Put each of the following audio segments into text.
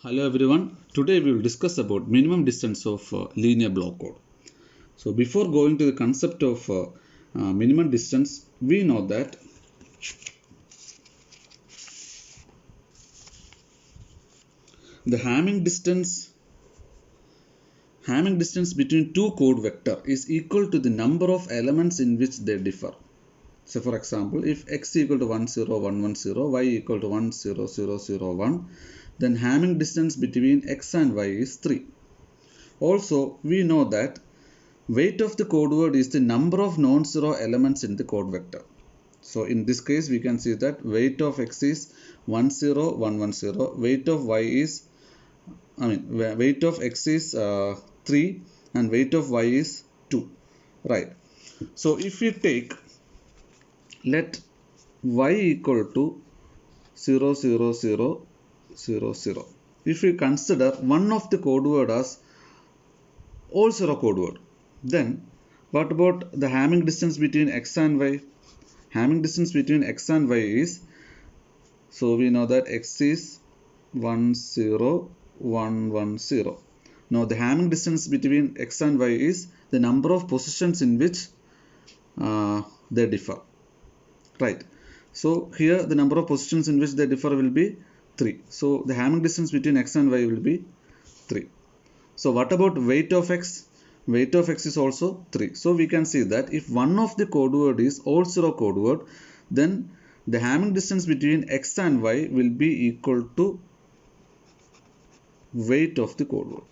Hello everyone. Today we will discuss about minimum distance of linear block code. So before going to the concept of minimum distance, we know that the Hamming distance between two code vector is equal to the number of elements in which they differ. So for example, if x equal to 1 0 1 1 0, y equal to 1 0 0 0 1, then Hamming distance between x and y is 3. Also, we know that weight of the code word is the number of non-zero elements in the code vector. So in this case, we can see that weight of x is 1 0 1 1 0. Weight of y is, weight of x is 3 and weight of y is 2. Right. So if we take, let y equal to 0 0 0 0 0. If we consider one of the code word as all zero code word, then what about the Hamming distance between x and y? Hamming distance between x and y is, so we know that x is 1 0 1 1 0. Now the Hamming distance between x and y is the number of positions in which they differ. Right. So here the number of positions in which they differ will be 3. So the Hamming distance between x and y will be 3. So what about weight of x? Weight of x is also 3. So we can see that if one of the code word is all zero code word, then the Hamming distance between x and y will be equal to weight of the code word.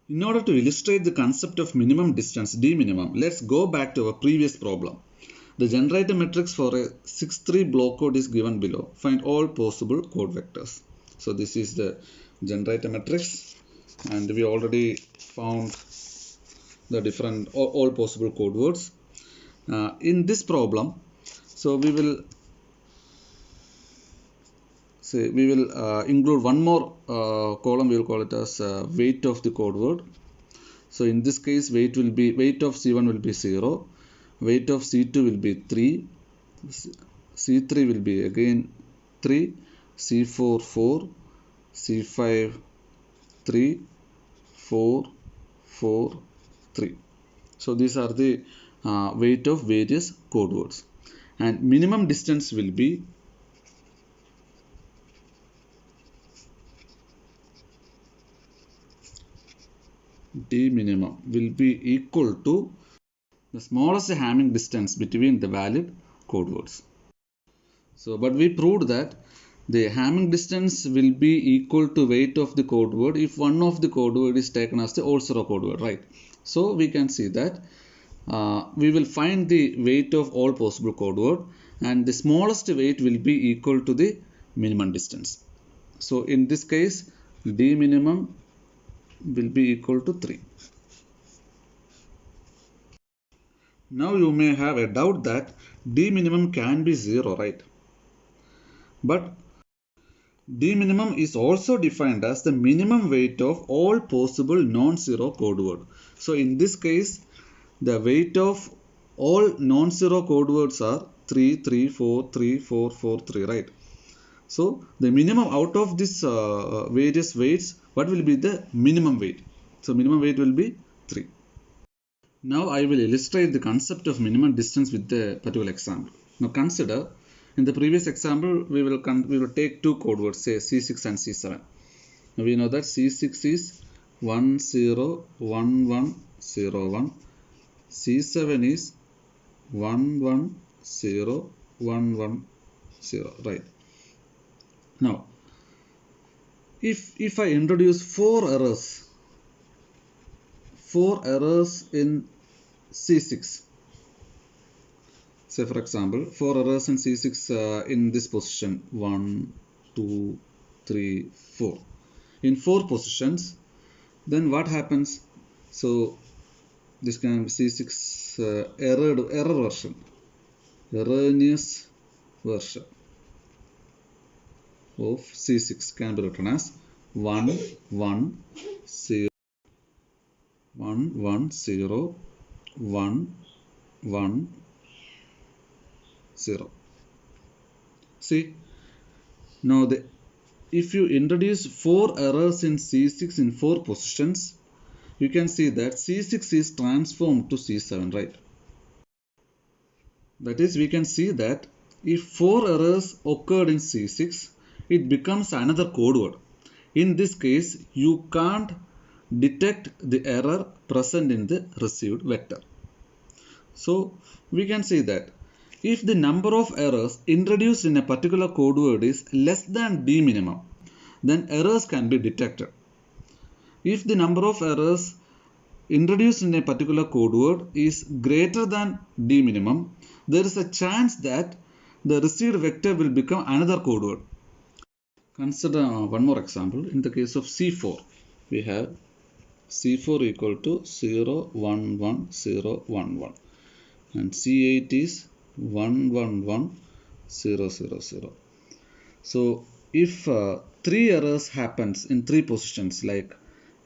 In order to illustrate the concept of minimum distance, d minimum, let's go back to our previous problem. The generator matrix for a 6-3 block code is given below. Find all possible code vectors. So this is the generator matrix, and we already found the different all possible code words. In this problem, so we will include one more column. We will call it as weight of the code word. So in this case, weight of C1 will be 0, weight of C2 will be 3, C3 will be again 3, C4 4, C5 3, 4, 4, 3. So these are the weight of various code words, and minimum distance will be d minimum will be equal to the smallest Hamming distance between the valid code words. So, but we proved that the Hamming distance will be equal to weight of the code word if one of the code word is taken as the all zero code word, right? So we can see that we will find the weight of all possible code word, and the smallest weight will be equal to the minimum distance. So in this case, d minimum will be equal to 3. Now you may have a doubt that d minimum can be 0, right? But d minimum is also defined as the minimum weight of all possible non-zero code word. So in this case, the weight of all non-zero code words are 3, 3, 4, 3, 4, 4, 3, right? So the minimum out of this various weights, what will be the minimum weight? So minimum weight will be 3. Now I will illustrate the concept of minimum distance with the particular example. Now consider, in the previous example, we will take two code words, say C6 and C7. Now we know that C6 is 1 0 1 1 0 1. C7 is 1 1 0 1 1 0. Right. Now, if I introduce four errors in C6. Say for example, 4 errors in C6 in this position 1, 2, 3, 4. In 4 positions, then what happens? So this can be C6 error version, erroneous version of C6 can be written as 1 1 0 1 1 0 1 1 0. See, now if you introduce 4 errors in C6 in 4 positions, you can see that C6 is transformed to C7, right? That is, we can see that if 4 errors occurred in C6, it becomes another code word. In this case, you can't detect the error present in the received vector. So, we can see that if the number of errors introduced in a particular code word is less than d minimum, then errors can be detected. If the number of errors introduced in a particular code word is greater than d minimum, there is a chance that the received vector will become another code word. Consider one more example. In the case of C4, we have C4 equal to 0, 1, 1, 0, 1, 1, and C8 is 1, 1, 1, 0, 0, 0. So if 3 errors happens in 3 positions, like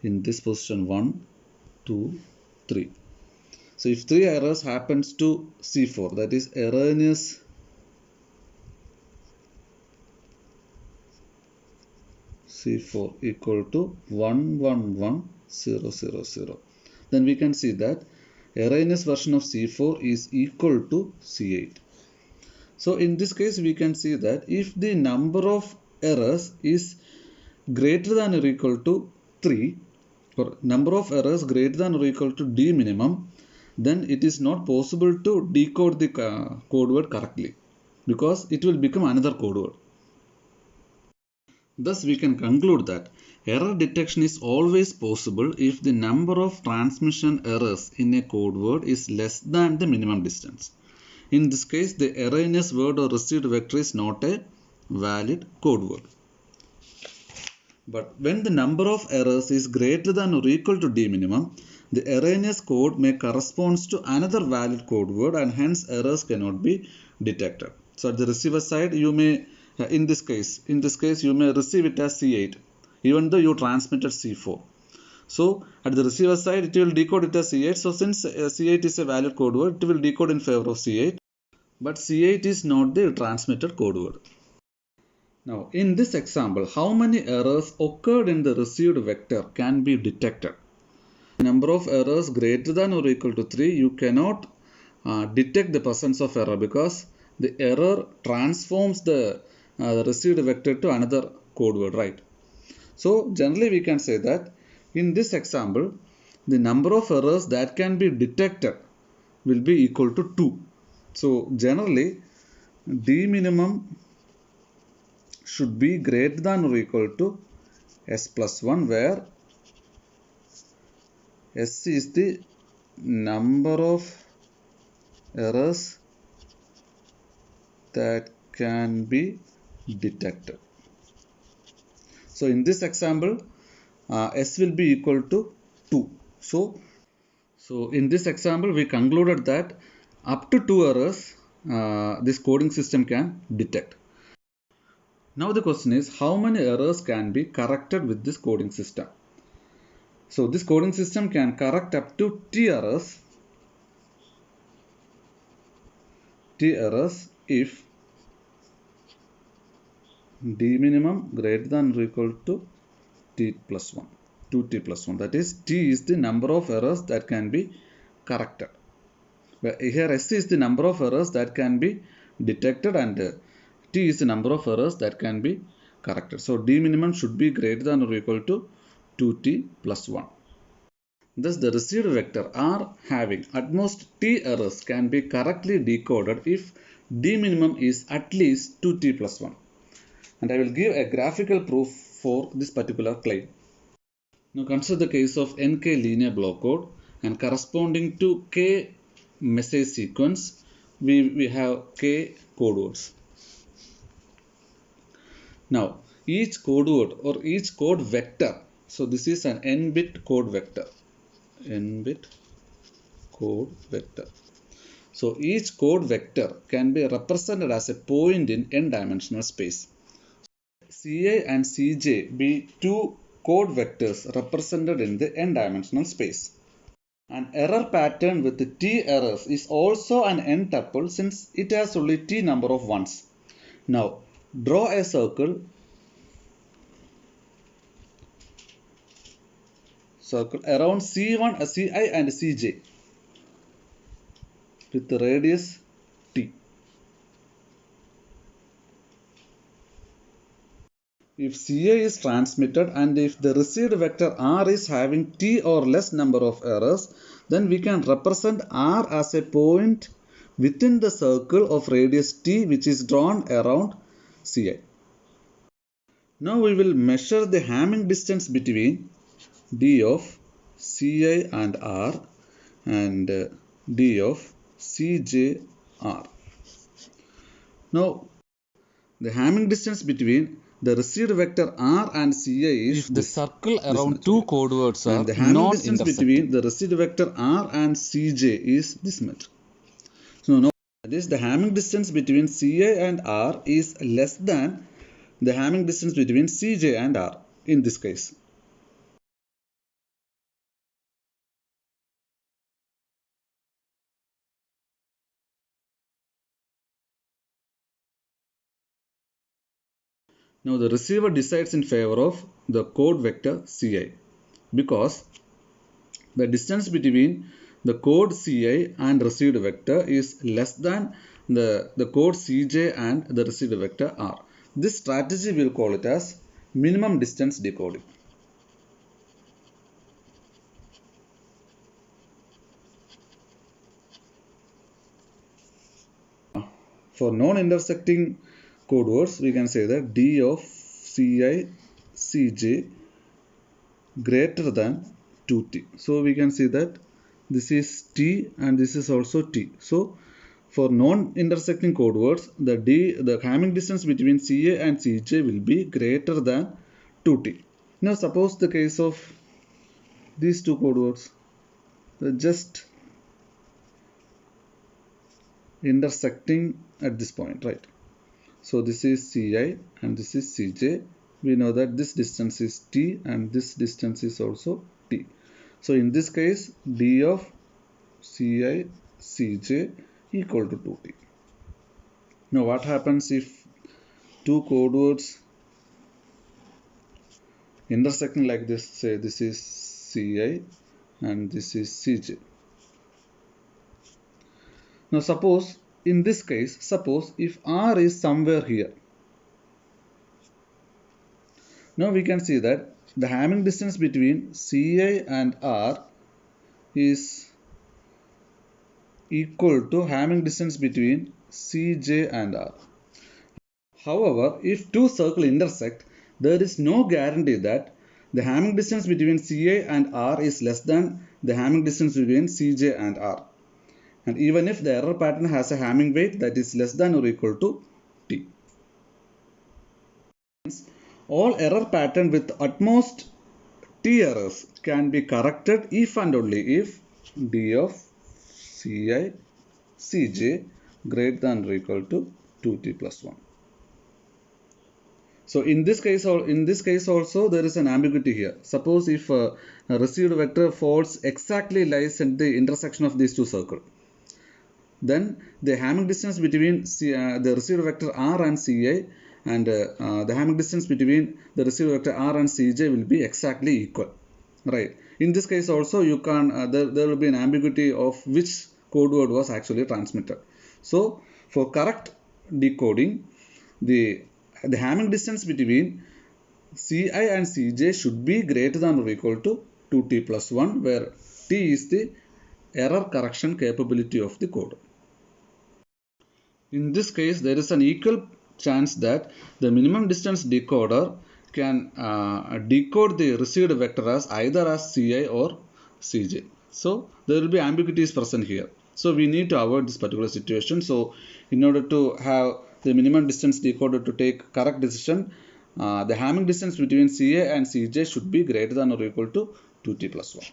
in this position 1, 2, 3. So if 3 errors happens to C4, that is erroneous C4 equal to 1, 1, 1, 0, 0, 0. Then we can see that erroneous version of C4 is equal to C8. So in this case, we can see that if the number of errors is greater than or equal to 3, or number of errors greater than or equal to d minimum, then it is not possible to decode the code word correctly, because it will become another code word. Thus, we can conclude that error detection is always possible if the number of transmission errors in a code word is less than the minimum distance. In this case, the erroneous word or received vector is not a valid code word. But when the number of errors is greater than or equal to d minimum, the erroneous code may correspond to another valid code word, and hence errors cannot be detected. So at the receiver side, you may, in this case, you may receive it as C8, even though you transmitted C4. So at the receiver side, it will decode it as C8. So since C8 is a valid code word, it will decode in favor of C8. But C8 is not the transmitted code word. Now, in this example, how many errors occurred in the received vector can be detected? The number of errors greater than or equal to 3, you cannot detect the presence of error, because the error transforms the received vector to another code word, right? So, generally we can say that in this example, the number of errors that can be detected will be equal to 2. So, generally, d minimum should be greater than or equal to s plus 1, where s is the number of errors that can be detected. So in this example, s will be equal to 2. So in this example, we concluded that up to 2 errors this coding system can detect. Now the question is, how many errors can be corrected with this coding system? So this coding system can correct up to t errors if d minimum greater than or equal to t plus 1, 2t plus 1. That is, t is the number of errors that can be corrected. But here s is the number of errors that can be detected, and t is the number of errors that can be corrected. So d minimum should be greater than or equal to 2t plus 1. Thus, the received vector R having at most t errors can be correctly decoded if d minimum is at least 2t plus 1. And I will give a graphical proof for this particular claim. Now consider the case of NK linear block code, and corresponding to K message sequence, we have K code words. Now each code word or each code vector, so this is an n-bit code vector. N-bit code vector. So each code vector can be represented as a point in n-dimensional space. Ci and Cj be two code vectors represented in the n-dimensional space. An error pattern with t errors is also an n tuple, since it has only t number of ones. Now, draw a circle around C1, Ci and Cj with the radius t. If Ca is transmitted and if the received vector r is having t or less number of errors, then we can represent r as a point within the circle of radius t which is drawn around Ci. Now we will measure the Hamming distance between d of Ci and r and d of Cj r. Now the Hamming distance between the received vector r and Ci is if the circle around two chord words are and the Hamming distance non-intersecting. between the received vector r and Cj is this much. So now this the Hamming distance between Ci and r is less than the Hamming distance between Cj and r in this case. Now the receiver decides in favor of the chord vector Ci because the distance between the chord Ci and received vector is less than the chord Cj and the received vector r. This strategy we'll call it as minimum distance decoding. For non-intersecting chord words, we can say that d of Ci Cj greater than 2t. So we can see that this is t and this is also t. So for non-intersecting chord words, the Hamming distance between Ca and Cj will be greater than 2t. Now suppose the case of these two chord words, they're just intersecting at this point, right? So this is Ci and this is Cj. We know that this distance is t and this distance is also t. So in this case, d of Ci Cj equal to 2t. Now what happens if two chord words intersecting like this? Say this is Ci and this is Cj. Now suppose in this case, suppose if r is somewhere here. Now we can see that the Hamming distance between Ci and r is equal to Hamming distance between Cj and r. However, if two circles intersect, there is no guarantee that the Hamming distance between Ca and r is less than the Hamming distance between Cj and r. And even if the error pattern has a Hamming weight that is less than or equal to t. All error pattern with at most t errors can be corrected if and only if d of Ci Cj greater than or equal to 2t plus 1. So in this case also there is an ambiguity here. Suppose if a received vector falls exactly lies at the intersection of these two circles, then the Hamming distance between the received vector r and Ci and the Hamming distance between the received vector r and Cj will be exactly equal, right? In this case also you can there will be an ambiguity of which code word was actually transmitted. So for correct decoding, the Hamming distance between Ci and Cj should be greater than or equal to 2t plus 1, where t is the error correction capability of the code. In this case, there is an equal chance that the minimum distance decoder can decode the received vector as either as Ci or Cj. So there will be ambiguities present here. So we need to avoid this particular situation. So in order to have the minimum distance decoder to take correct decision, the Hamming distance between Ca and Cj should be greater than or equal to 2t plus 1.